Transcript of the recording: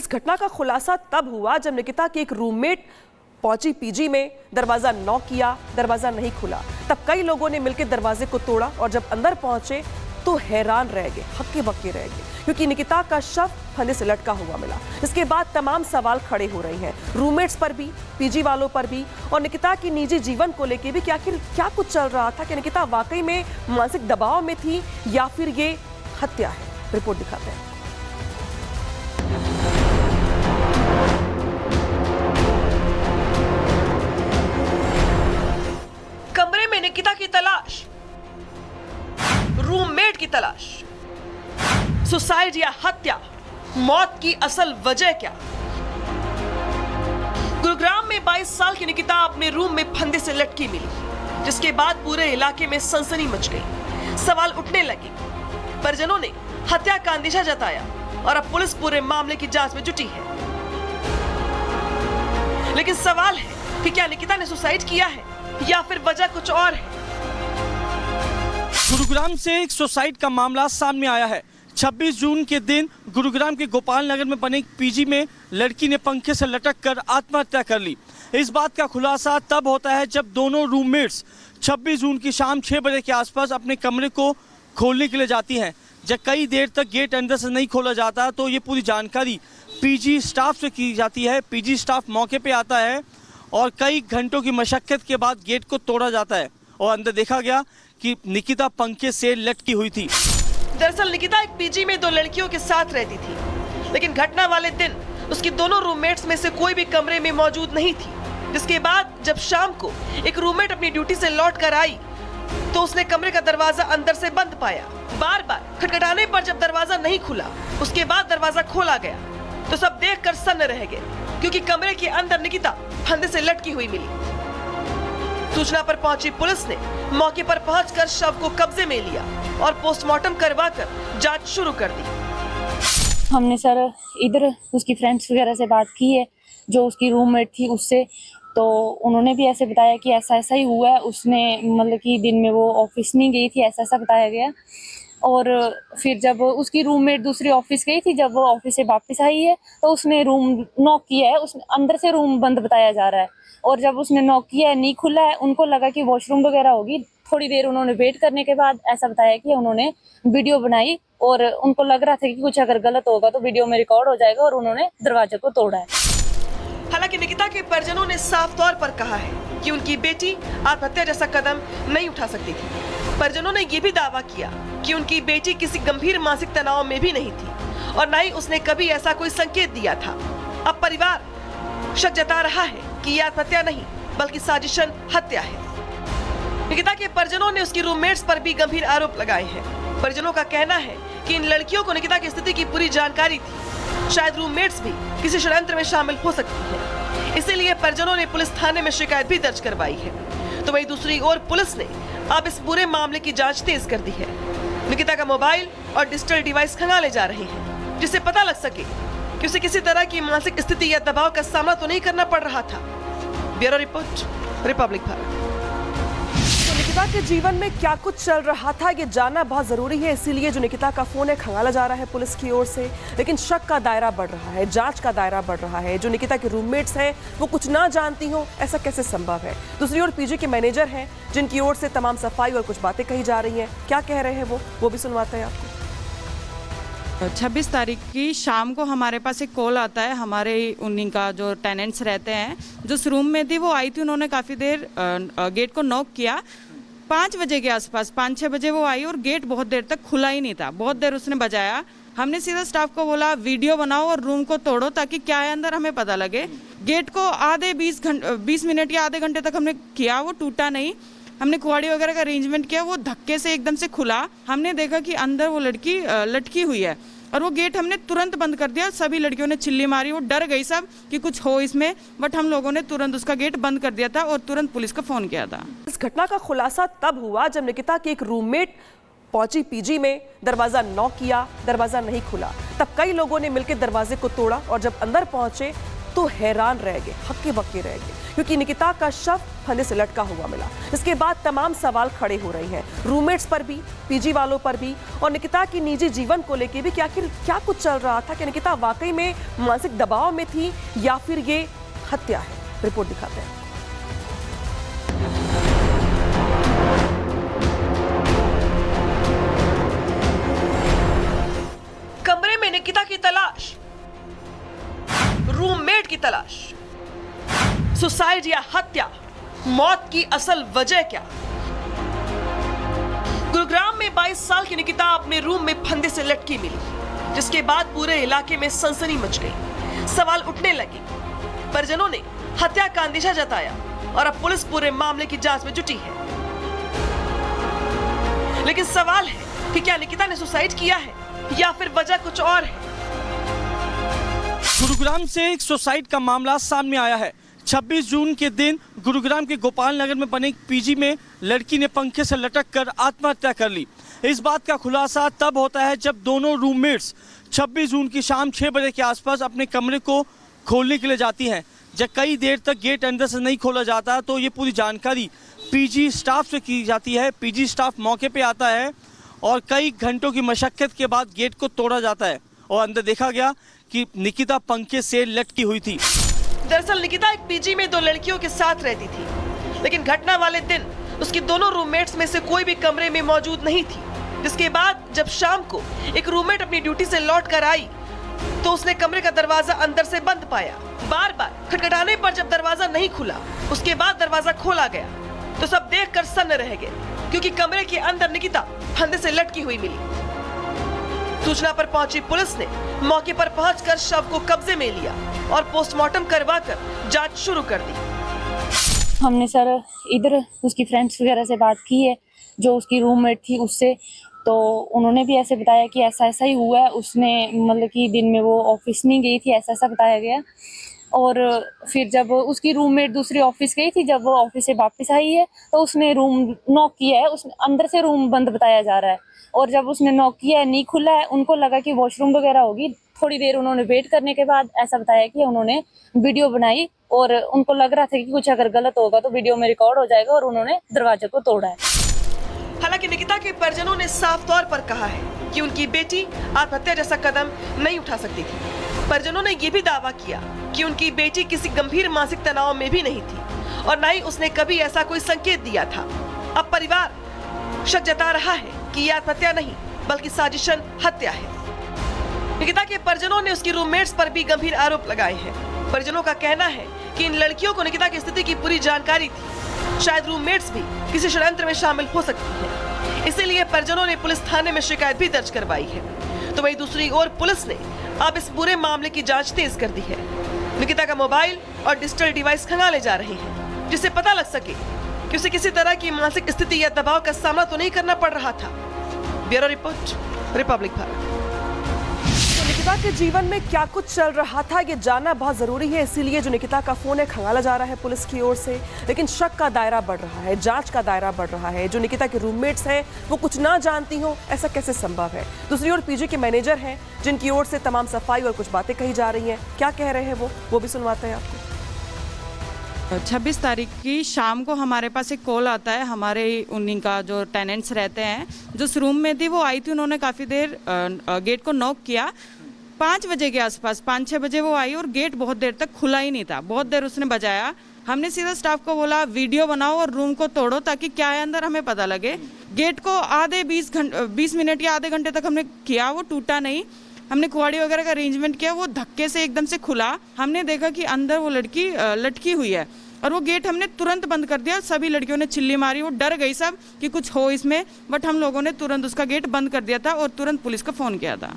इस घटना का खुलासा तब हुआ जब निकिता की एक रूममेट पहुंची पीजी में, दरवाजा नॉक किया, दरवाजा नहीं खुला। तब कई लोगों ने मिलकर दरवाजे को तोड़ा और जब अंदर पहुंचे तो हैरान रह गए, हक्के बक्के रह गए, क्योंकि निकिता का शव फंदे से लटका हुआ मिला। इसके बाद तमाम सवाल खड़े हो रहे हैं, रूममेट्स पर भी, पीजी वालों पर भी, और निकिता की निजी जीवन को लेकर भी कि आखिर क्या कुछ चल रहा था, कि निकिता वाकई में मानसिक दबाव में थी या फिर ये हत्या है। रिपोर्ट दिखाते हैं। कमरे में निकिता की तलाश, रूममेट की तलाश, सुसाइड या हत्या, मौत की असल वजह क्या? गुरुग्राम में 22 साल की निकिता अपने रूम में फंदे से लटकी मिली, जिसके बाद पूरे इलाके में सनसनी मच गई। सवाल उठने लगे, परिजनों ने हत्या का अंदेशा जताया और अब पुलिस पूरे मामले की जांच में जुटी है। लेकिन सवाल है कि क्या निकिता ने सुसाइड किया है या फिर वजह कुछ और है? गुरुग्राम से एक सुसाइड का मामला सामने आया है। 26 जून के दिन गुरुग्राम के गोपाल नगर में बने एक पीजी में लड़की ने पंखे से लटक कर आत्महत्या कर ली। इस बात का खुलासा तब होता है जब दोनों रूममेट्स 26 जून की शाम 6 बजे के आसपास अपने कमरे को खोलने के लिए जाती हैं। जब कई देर तक गेट अंदर से नहीं खोला जाता तो ये पूरी जानकारी पीजी स्टाफ से की जाती है। पीजी स्टाफ मौके पे आता है और कई घंटों की मशक्कत के बाद गेट को तोड़ा जाता है और अंदर देखा गया कि निकिता पंखे से लटकी हुई थी। दरअसल निकिता एक पीजी में 2 लड़कियों के साथ रहती थी, लेकिन घटना वाले दिन उसकी दोनों रूममेट्स में से कोई भी कमरे में मौजूद नहीं थी। जिसके बाद जब शाम को एक रूममेट अपनी ड्यूटी से लौट कर आई तो उसने कमरे का दरवाजा अंदर से बंद पाया। बार बार खटखटाने पर जब दरवाजा नहीं खुला, उसके बाद दरवाजा खोला गया तो सब देखकर सन्न रह गए, क्योंकि कमरे के अंदर निकिता फंदे से लटकी हुई मिली। सूचना पर पहुंची पुलिस ने मौके पर पहुंचकर शव को कब्जे में लिया और पोस्टमार्टम करवाकर जांच शुरू कर दी। हमने सर इधर उसकी फ्रेंड्स वगैरह से बात की है, जो उसकी रूममेट थी उससे, तो उन्होंने भी ऐसे बताया कि ऐसा ऐसा ही हुआ है। उसने मतलब कि दिन में वो ऑफिस नहीं गई थी, ऐसा ऐसा बताया गया। और फिर जब उसकी रूममेट दूसरी ऑफिस गई थी, जब वो ऑफिस से वापस आई है तो उसने रूम नॉक किया है। उसने अंदर से रूम बंद बताया जा रहा है, और जब उसने नॉक किया है नहीं खुला है। उनको लगा कि वॉशरूम वगैरह होगी। थोड़ी देर उन्होंने वेट करने के बाद ऐसा बताया कि उन्होंने वीडियो बनाई और उनको लग रहा था कि कुछ अगर गलत होगा तो वीडियो में रिकॉर्ड हो जाएगा, और उन्होंने दरवाजे को तोड़ा है। हालांकि निकिता के परिजनों ने साफ तौर पर कहा है कि उनकी बेटी आत्महत्या जैसा कदम नहीं उठा सकती थी। परिजनों ने यह भी दावा किया कि उनकी बेटी किसी गंभीर मानसिक तनाव में भी नहीं थी और न ही उसने कभी ऐसा कोई संकेत दिया था। अब परिवार शक जता रहा है कि यह आत्महत्या नहीं बल्कि साजिशन हत्या है। निकिता के परिजनों ने उसकी रूममेट्स पर भी गंभीर आरोप लगाए हैं। परिजनों का कहना है कि इन लड़कियों को निकिता की स्थिति की पूरी जानकारी थी। शायद रूममेट्स भी किसी षड्यंत्र में शामिल हो सकती हैं। इसीलिए परिजनों ने पुलिस थाने में शिकायत भी दर्ज करवाई है। तो वहीं दूसरी ओर पुलिस ने अब इस पूरे मामले की जांच तेज कर दी है। निकिता का मोबाइल और डिजिटल डिवाइस खंगाले जा रहे हैं, जिससे पता लग सके कि उसे किसी तरह की मानसिक स्थिति या दबाव का सामना तो नहीं करना पड़ रहा था। Bureau report, Republic Bharat. Nikita के जीवन में क्या कुछ चल रहा था ये जानना बहुत जरूरी है, इसीलिए जो निकिता का फोन है खंगाला जा रहा है पुलिस की ओर से। लेकिन शक का दायरा बढ़ रहा है, जांच का दायरा बढ़ रहा है। जो निकिता के रूममेट्स हैं वो कुछ ना जानती हो, ऐसा कैसे संभव है? दूसरी ओर पीजी के मैनेजर हैं जिनकी ओर से तमाम सफाई और कुछ बातें कही जा रही हैं। क्या कह रहे हैं वो भी सुनवाते हैं आपको। 26 तारीख की शाम को हमारे पास एक कॉल आता है। हमारे उन्हीं का जो टेनेंट्स रहते हैं, जो उस रूम में थी, वो आई थी। उन्होंने काफ़ी देर गेट को नॉक किया। 5 बजे के आसपास, 5-6 बजे वो आई और गेट बहुत देर तक खुला ही नहीं था। बहुत देर उसने बजाया। हमने सीधा स्टाफ को बोला वीडियो बनाओ और रूम को तोड़ो ताकि क्या है अंदर हमें पता लगे। गेट को आधे 20 मिनट या आधे घंटे तक हमने किया, वो टूटा नहीं। हमने कुआड़ी वगैरह का अरेंजमेंट किया, वो धक्के से एकदम से खुला। हमने देखा कि अंदर वो लड़की लटकी हुई है और वो गेट हमने तुरंत बंद कर दिया। सभी लड़कियों ने चिल्ली मारी, वो डर गई सब कि कुछ हो इसमें, बट हम लोगों ने तुरंत उसका गेट बंद कर दिया था और तुरंत पुलिस को फोन किया था। इस घटना का खुलासा तब हुआ जब निकिता की एक रूममेट पहुंची पीजी में, दरवाजा नॉक किया, दरवाजा नहीं खुला। तब कई लोगों ने मिलकर दरवाजे को तोड़ा और जब अंदर पहुंचे तो हैरान रह गए, हक्के बक्के रह गए, क्योंकि निकिता का शव फंदे से लटका हुआ मिला। इसके बाद तमाम सवाल खड़े हो रहे हैं, रूममेट्स पर भी, पीजी वालों पर भी, और निकिता की निजी जीवन को लेकर भी कि आखिर क्या कुछ चल रहा था, कि निकिता वाकई में मानसिक दबाव में थी या फिर ये हत्या है। रिपोर्ट दिखाते हैं। कमरे में निकिता की तलाश, रूममेट की तलाश, सुसाइड या हत्या, मौत की असल वजह क्या? गुरुग्राम में 22 साल की निकिता अपने रूम में फंदे से लटकी मिली, जिसके बाद पूरे इलाके में सनसनी मच गई। सवाल उठने लगे, परिजनों ने हत्या का अंदेशा जताया और अब पुलिस पूरे मामले की जांच में जुटी है। लेकिन सवाल है कि क्या निकिता ने सुसाइड किया है या फिर वजह कुछ और है? गुरुग्राम से एक सुसाइड का मामला सामने आया है। 26 जून के दिन गुरुग्राम के गोपाल नगर में बने एक पीजी में लड़की ने पंखे से लटक कर आत्महत्या कर ली। इस बात का खुलासा तब होता है जब दोनों रूममेट्स 26 जून की शाम 6 बजे के आसपास अपने कमरे को खोलने के लिए जाती हैं। जब कई देर तक गेट अंदर से नहीं खोला जाता तो ये पूरी जानकारी पीजी स्टाफ से की जाती है। पीजी स्टाफ मौके पे आता है और कई घंटों की मशक्कत के बाद गेट को तोड़ा जाता है और अंदर देखा गया कि निकिता पंखे से लटकी हुई थी। दरअसल निकिता एक पीजी में 2 लड़कियों के साथ रहती थी, लेकिन घटना वाले दिन उसकी दोनों रूममेट्स में से कोई भी कमरे में मौजूद नहीं थी। जिसके बाद जब शाम को एक रूममेट अपनी ड्यूटी से लौट कर आई तो उसने कमरे का दरवाजा अंदर से बंद पाया। बार बार खटखटाने पर जब दरवाजा नहीं खुला, उसके बाद दरवाजा खोला गया तो सब देखकर सन्न रह गए, क्योंकि कमरे के अंदर निकिता फंदे से लटकी हुई मिली। सूचना पर पहुंची पुलिस ने मौके पर पहुंचकर शव को कब्जे में लिया और पोस्टमार्टम करवाकर जांच शुरू कर दी। हमने सर इधर उसकी फ्रेंड्स वगैरह से बात की है, जो उसकी रूममेट थी उससे, तो उन्होंने भी ऐसे बताया कि ऐसा ऐसा ही हुआ है। उसने मतलब कि दिन में वो ऑफिस नहीं गई थी, ऐसा ऐसा बताया गया। और फिर जब उसकी रूममेट दूसरी ऑफिस गई थी, जब वो ऑफिस से वापस आई है तो उसने रूम नॉक किया है। उसने अंदर से रूम बंद बताया जा रहा है, और जब उसने नॉक किया है नहीं खुला है। उनको लगा कि वॉशरूम वगैरह होगी। थोड़ी देर उन्होंने वेट करने के बाद ऐसा बताया कि उन्होंने वीडियो बनाई और उनको लग रहा था कि कुछ अगर गलत होगा तो वीडियो में रिकॉर्ड हो जाएगा, और उन्होंने दरवाजे को तोड़ा है। हालांकि निकिता के परिजनों ने साफ तौर पर कहा है कि उनकी बेटी आत्महत्या जैसा कदम नहीं उठा सकती थी। परिजनों ने यह भी दावा किया कि उनकी बेटी किसी गंभीर मानसिक तनाव में भी नहीं थी और न ही उसने कभी ऐसा कोई संकेत दिया था। अब परिवार शक जता रहा है कि यह आत्महत्या नहीं बल्कि साजिशन हत्या है। निकिता के परिजनों ने उसकी रूममेट्स पर भी गंभीर आरोप लगाए हैं। परिजनों का कहना है कि इन लड़कियों को निकिता की स्थिति की पूरी जानकारी थी। शायद रूममेट्स भी किसी षड्यंत्र में शामिल हो सकती हैं। इसीलिए परिजनों ने पुलिस थाने में शिकायत भी दर्ज करवाई है। तो वहीं दूसरी ओर पुलिस ने अब इस पूरे मामले की जांच तेज कर दी है। निकिता का मोबाइल और डिजिटल डिवाइस खंगाले जा रहे हैं, जिससे पता लग सके कि उसे किसी तरह की मानसिक स्थिति या दबाव का सामना तो नहीं करना पड़ रहा था। Bureau report, Republic Bharat. Nikita के जीवन में क्या कुछ चल रहा था ये जानना बहुत जरूरी है, इसीलिए जो निकिता का फोन है खंगाला जा रहा है पुलिस की ओर से। लेकिन शक का दायरा बढ़ रहा है, जांच का दायरा बढ़ रहा है। जो निकिता के रूममेट्स हैं वो कुछ ना जानती हो, ऐसा कैसे संभव है? दूसरी ओर पीजी के मैनेजर हैं जिनकी ओर से तमाम सफाई और कुछ बातें कही जा रही हैं। क्या कह रहे हैं वो भी सुनवाते हैं आपको। 26 तारीख की शाम को हमारे पास एक कॉल आता है। हमारे उन्हीं का जो टेनेंट्स रहते हैं, जो उस रूम में थी वो आई थी, उन्होंने काफ़ी देर गेट को नॉक किया। 5 बजे के आसपास, 5-6 बजे वो आई और गेट बहुत देर तक खुला ही नहीं था। बहुत देर उसने बजाया। हमने सीधा स्टाफ को बोला वीडियो बनाओ और रूम को तोड़ो ताकि क्या है अंदर हमें पता लगे। गेट को आधे 20 मिनट या आधे घंटे तक हमने किया, वो टूटा नहीं। हमने कुआड़ी वगैरह का अरेंजमेंट किया, वो धक्के से एकदम से खुला। हमने देखा कि अंदर वो लड़की लटकी हुई है और वो गेट हमने तुरंत बंद कर दिया। सभी लड़कियों ने चिल्ली मारी, वो डर गई सब कि कुछ हो इसमें, बट हम लोगों ने तुरंत उसका गेट बंद कर दिया था और तुरंत पुलिस को फ़ोन किया था।